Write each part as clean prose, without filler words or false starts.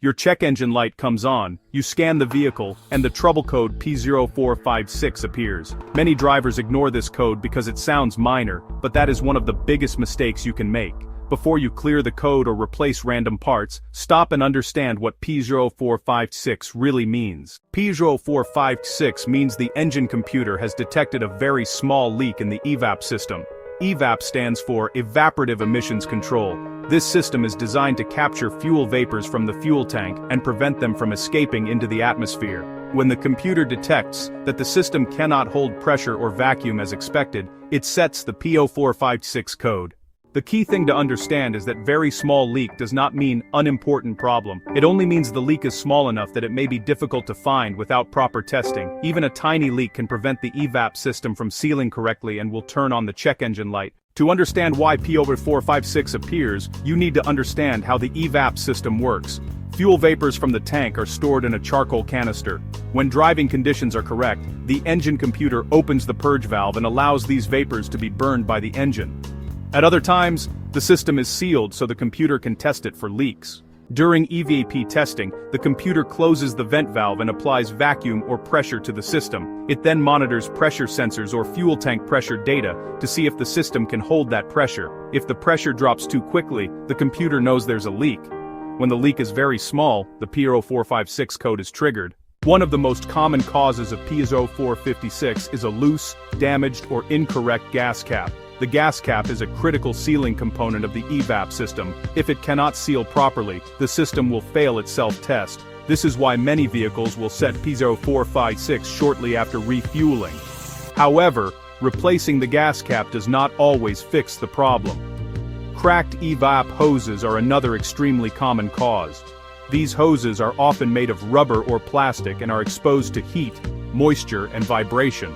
Your check engine light comes on, you scan the vehicle, and the trouble code P0456 appears. Many drivers ignore this code because it sounds minor, but that is one of the biggest mistakes you can make. Before you clear the code or replace random parts, stop and understand what P0456 really means. P0456 means the engine computer has detected a very small leak in the Evap system. Evap stands for Evaporative Emissions Control. This system is designed to capture fuel vapors from the fuel tank and prevent them from escaping into the atmosphere. When the computer detects that the system cannot hold pressure or vacuum as expected, it sets the P0456 code. The key thing to understand is that very small leak does not mean unimportant problem. It only means the leak is small enough that it may be difficult to find without proper testing. Even a tiny leak can prevent the Evap system from sealing correctly and will turn on the check engine light. To understand why P0456 appears, you need to understand how the Evap system works. Fuel vapors from the tank are stored in a charcoal canister. When driving conditions are correct, the engine computer opens the purge valve and allows these vapors to be burned by the engine. At other times, the system is sealed so the computer can test it for leaks. During EVAP testing, the computer closes the vent valve and applies vacuum or pressure to the system. It then monitors pressure sensors or fuel tank pressure data to see if the system can hold that pressure. If the pressure drops too quickly, the computer knows there's a leak. When the leak is very small, the P0456 code is triggered. One of the most common causes of P0456 is a loose, damaged, or incorrect gas cap. The gas cap is a critical sealing component of the Evap system. If it cannot seal properly, the system will fail its self-test. This is why many vehicles will set P0456 shortly after refueling. However, replacing the gas cap does not always fix the problem. Cracked Evap hoses are another extremely common cause. These hoses are often made of rubber or plastic and are exposed to heat, moisture, and vibration.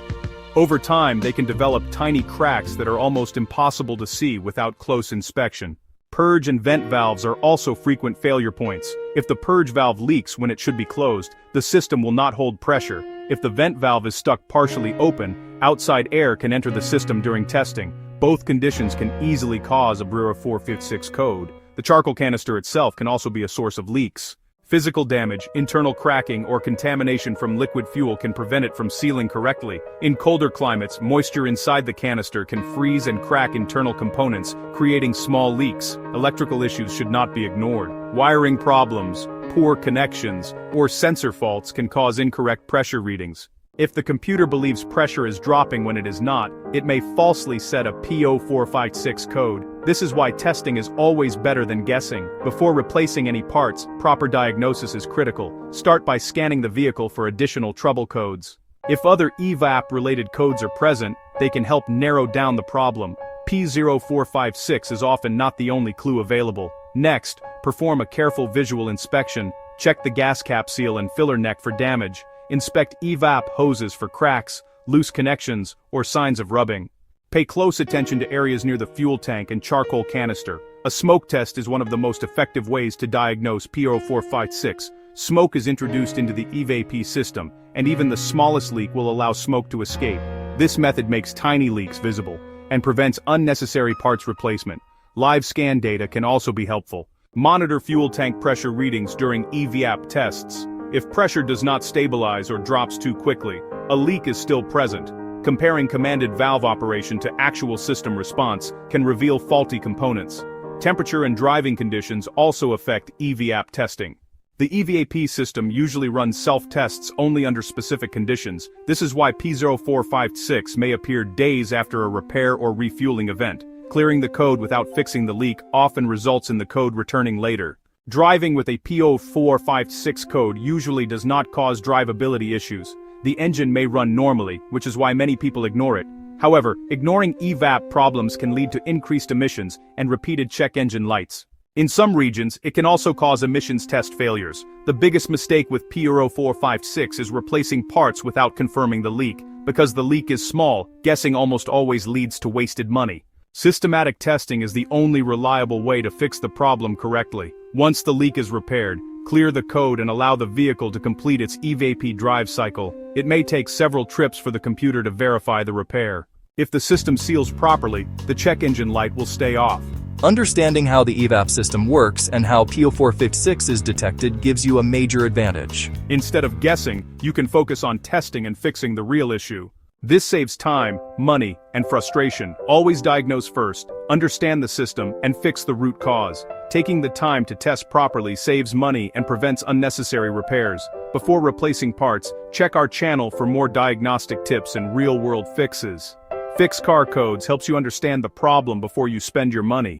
Over time, they can develop tiny cracks that are almost impossible to see without close inspection. Purge and vent valves are also frequent failure points. If the purge valve leaks when it should be closed, the system will not hold pressure. If the vent valve is stuck partially open, outside air can enter the system during testing. Both conditions can easily cause a P0456 code. The charcoal canister itself can also be a source of leaks. Physical damage, internal cracking, or contamination from liquid fuel can prevent it from sealing correctly. In colder climates, moisture inside the canister can freeze and crack internal components, creating small leaks. Electrical issues should not be ignored. Wiring problems, poor connections, or sensor faults can cause incorrect pressure readings. If the computer believes pressure is dropping when it is not, it may falsely set a P0456 code. This is why testing is always better than guessing. Before replacing any parts, proper diagnosis is critical. Start by scanning the vehicle for additional trouble codes. If other Evap-related codes are present, they can help narrow down the problem. P0456 is often not the only clue available. Next, perform a careful visual inspection. Check the gas cap seal and filler neck for damage. Inspect Evap hoses for cracks, loose connections, or signs of rubbing. Pay close attention to areas near the fuel tank and charcoal canister. A smoke test is one of the most effective ways to diagnose P0456. Smoke is introduced into the EVAP system, and even the smallest leak will allow smoke to escape. This method makes tiny leaks visible and prevents unnecessary parts replacement. Live scan data can also be helpful. Monitor fuel tank pressure readings during EVAP tests. If pressure does not stabilize or drops too quickly, a leak is still present. Comparing commanded valve operation to actual system response can reveal faulty components. Temperature and driving conditions also affect EVAP testing. The EVAP system usually runs self-tests only under specific conditions. This is why P0456 may appear days after a repair or refueling event. Clearing the code without fixing the leak often results in the code returning later. Driving with a P0456 code usually does not cause drivability issues. The engine may run normally, which is why many people ignore it. However, ignoring Evap problems can lead to increased emissions and repeated check engine lights. In some regions, it can also cause emissions test failures. The biggest mistake with P0456 is replacing parts without confirming the leak. Because the leak is small, guessing almost always leads to wasted money. Systematic testing is the only reliable way to fix the problem correctly. Once the leak is repaired, clear the code and allow the vehicle to complete its EVAP drive cycle. It may take several trips for the computer to verify the repair. If the system seals properly, the check engine light will stay off. Understanding how the Evap system works and how P0456 is detected gives you a major advantage. Instead of guessing, you can focus on testing and fixing the real issue. This saves time, money, and frustration. Always diagnose first, understand the system, and fix the root cause. Taking the time to test properly saves money and prevents unnecessary repairs. Before replacing parts, check our channel for more diagnostic tips and real-world fixes. Fix car codes helps you understand the problem before you spend your money.